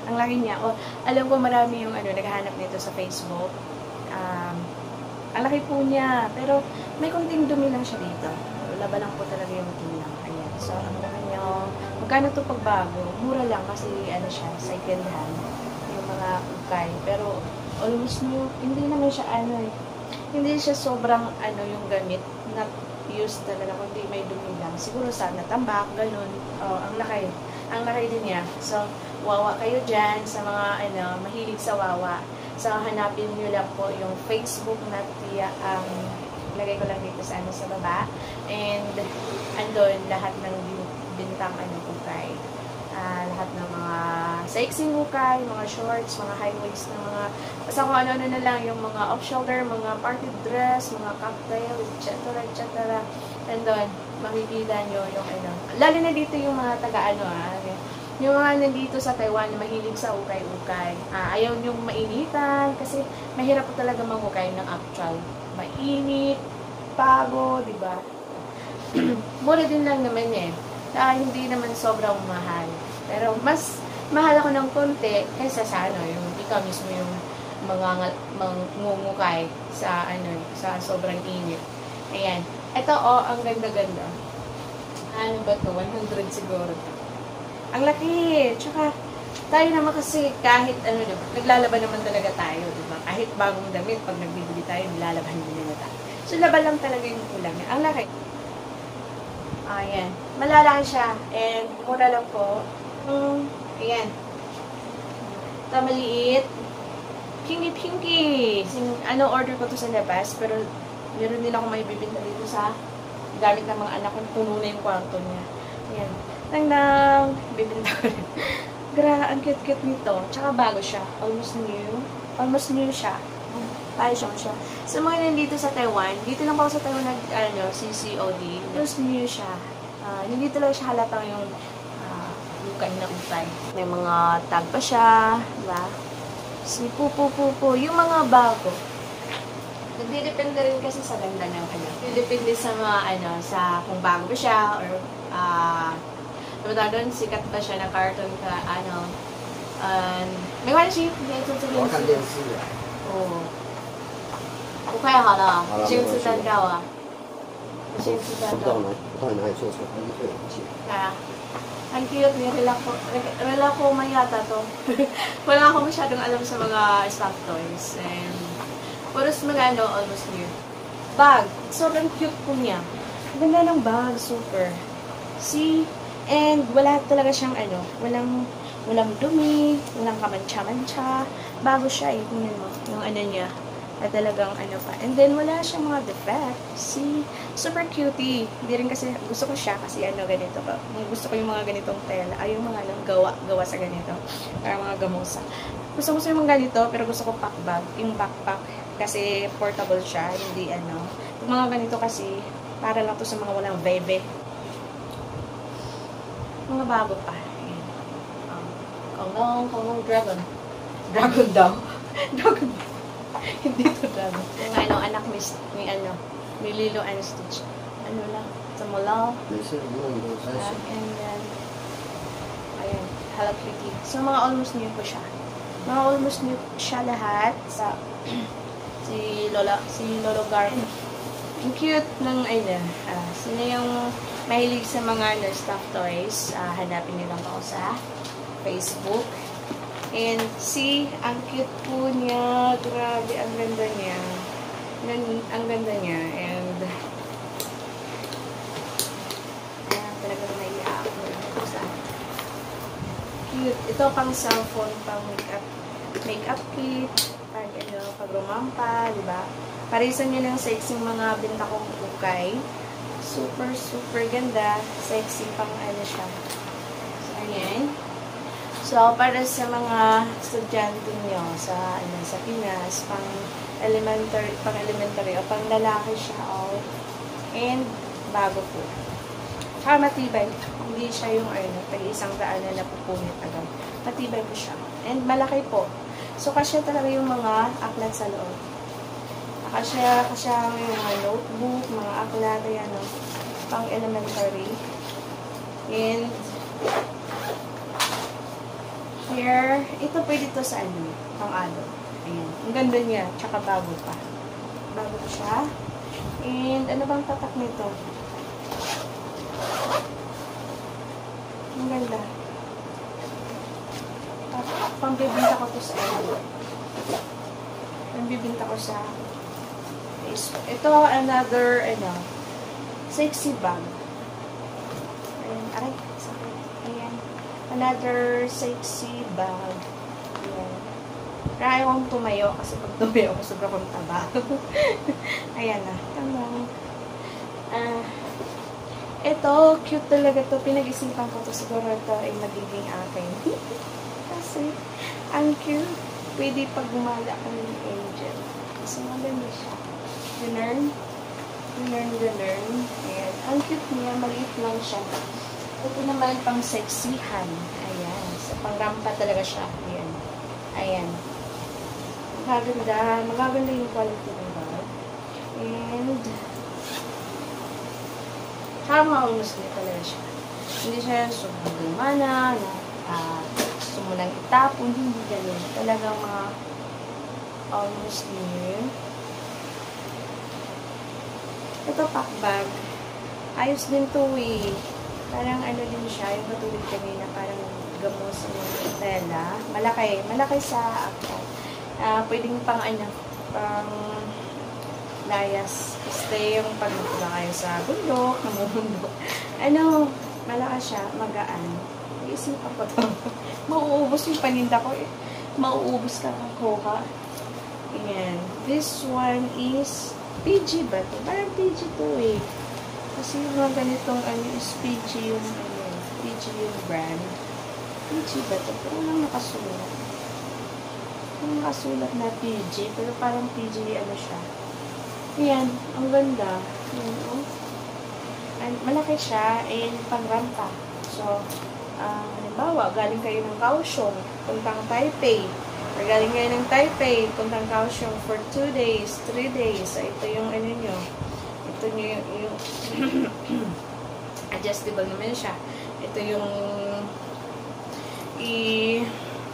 Ang laki niya. O, alam ko marami yung naghahanap nito sa Facebook. Ang laki po niya. Pero may konting dumi lang siya dito. Laban lang po talaga yung tilang. Ayan. So, ang laki niya. Magkano ito pagbago? Mura lang kasi siya, second hand. Yung mga ukay. Pero almost new. Hindi naman siya hindi siya sobrang yung gamit. Not used talaga. Kundi may dumi lang. Siguro sa natambak, ganun. Oh, ang laki. Ang laki din niya. So, wawa kayo dyan sa mga mahilig sa wawa. So, hanapin nyo lang po yung Facebook na lagay ko lang dito sa baba. And, andun, lahat ng bintang ukay. Lahat ng mga sexy ukay, mga shorts, mga high waist na mga, basta kung ano na lang, yung mga off-shoulder, mga party dress, mga cocktail, etc. And doon, makikita nyo yung lalo na dito yung mga yung mga nandito sa Taiwan na mahilig sa ukay-ukay. Ayaw nyong mainitan kasi mahirap po talaga mangukay ng actual. Mainit, pagod, diba? Mura din lang naman hindi naman sobrang mahal. Pero mas mahal ako ng konti kaysa sa yung ikaw mismo yung mangungukay sa sa sobrang init. Ayan. Ito ang ganda-ganda. Ano ba to? 100 siguro. Ang laki. Tsaka, tayo naman kasi kahit diba, naglalaban naman talaga tayo, diba? Kahit bagong damit, pag nagbibili tayo, nilalaban din tayo. So, laban lang talaga yung kulang niya. Ang laki. Ayan. Malalaki siya. And, mura lang po. Ayan. Ito, maliit. Pinky. Order ko to sa labas, pero meron din ako may bibinta dito sa gamit ng mga anak ko. Puno na yung kwarto niya. Ayan. Nang bibinta ko rin. Ang cute-cute nito. Tsaka bago siya. Almost new. Almost new siya. Fashion siya. So, mga nandito sa Taiwan, dito lang ako sa Taiwan CCOD. Almost new siya. Hindi talaga siya halatang yung ukay na ukay. May mga tag pa siya. Diba? Si Pupu. Yung mga bago. Nagdidepende rin kasi sa ganda ng Depende sa mga sa kung bago ba siya or doon sikat ba siya na cartoon ka may关系你可以做这件事我看电视哦不快好了先吃蛋糕啊先吃蛋糕不知道哪里做错kaya ang cute niya Relaco yata to wala akong masyadong alam sa mga stuffed toys and puros mga almost new. Bag. Sobrang cute po niya. Ganda ng bag. Super. See? And wala talaga siyang walang dumi, walang kamantsa-mantsa. Bago siya tingnan mo. Yung niya. At talagang pa. And then wala siyang mga defect. See? Super cutie. Hindi rin kasi, gusto ko siya kasi ganito pa. Gusto ko yung mga ganitong tela. Ay, yung mga gawa sa ganito. Para mga gamusa. Gusto ko yung mga ganito, pero gusto ko pack bag. Yung backpack. Kasi portable siya, hindi Yung mga ganito kasi, para lang to sa mga walang bebe. Mga bago pa. Konglong dragon. Dragon daw. Dragon. Hindi to dragon. Yung anak may Lilo and Stitch. Lang, sa mula. And then, ayan, Hello Kitty. So, mga almost new po siya. Mga almost new siya lahat sa si Lolo Garden. Ang cute ng sino yung mahilig sa mga stuffed toys, hanapin niyo lang ako sa Facebook. And ang cute po niya. Grabe, ang ganda niya. Ang ganda niya. And talagang naiyak ko lang ito sa cute. Ito pang cellphone, pang makeup kit. Pag rumampa, diba? Parisan nyo lang sexy mga binta kong ukay. Super ganda. Sexy pang siya. So, ayan. So, para sa mga estudyante nyo sa Pinas, pang-elementary o pang lalaki siya, and bago po. Saka matibay. Hindi siya yung tag-isang daan na napupunit agad. Matibay po siya. And malaki po. So, kasya talaga yung mga aklat sa loob. Kasya yung mga notebook, mga aklat, pang elementary. And here, ito pwede to sa pang adult. Ayan. Ang ganda niya. Tsaka bago pa. Bago pa siya. And ano bang tatak nito? Ang ganda. Pambibinta ko to sa Pambibinta ko sa Facebook. Ito, another, sexy bag. Ayan, sorry. Ayan. Another sexy bag. Ayan. Kaya akong tumayo kasi pag tumayo ako, sobra kong taba. Ayan na. Tama. Ito, cute talaga to. Pinag-isipan ko to. Siguro ito ay magiging akin. Kasi, ang cute. Pwede pag gumala ka ng angel. Kasi maganda siya. Ganun. Ayan. Ang cute niya. Maliit lang siya. Ito naman pang sexihan. Ayan. So, pang rampa talaga siya. Ayan. Ayan. Magaganda yung quality ng bag. And, maunus niya talaga siya. Hindi siya sobrang lumana, gusto mo nang itapon, hindi ganun. Talagang mga almost niya. Ito, pack bag. Ayos din to eh. Parang din siya, yung katulad kanina, parang gamos sa tela. Malaki sa akta. Pwedeng pang pang layas. Stay yung pagpunta kayo sa bundok, namumundok. Malakas siya, magaan. Iisipan ko to. Mauubos yung paninda ko eh. Mauubos ka ng coca. Ayan. This one is PG ba to? Parang PG to eh. Kasi yung mga ganitong is PG yung PG yung brand. PG ba to? Pero lang nakasulat. Yung nakasulat na PG, pero parang PG siya. Ayan, ang ganda. Ayan, and malaki siya, and pang-rampa. So, halimbawa, galing kayo ng Kaohsiung, puntang Taipei. Or galing kayo ng Taipei, puntang Kaohsiung for 2 days, 3 days. So, ito yung nyo. Ito yung adjustable naman siya. Ito yung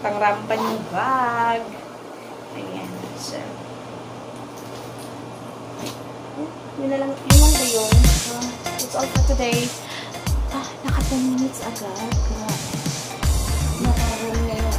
pang-rampa ng bag. Ayan. So, yun lang yun. That's all for today. Naka 10 minutes agad. Nakaroon ngayon.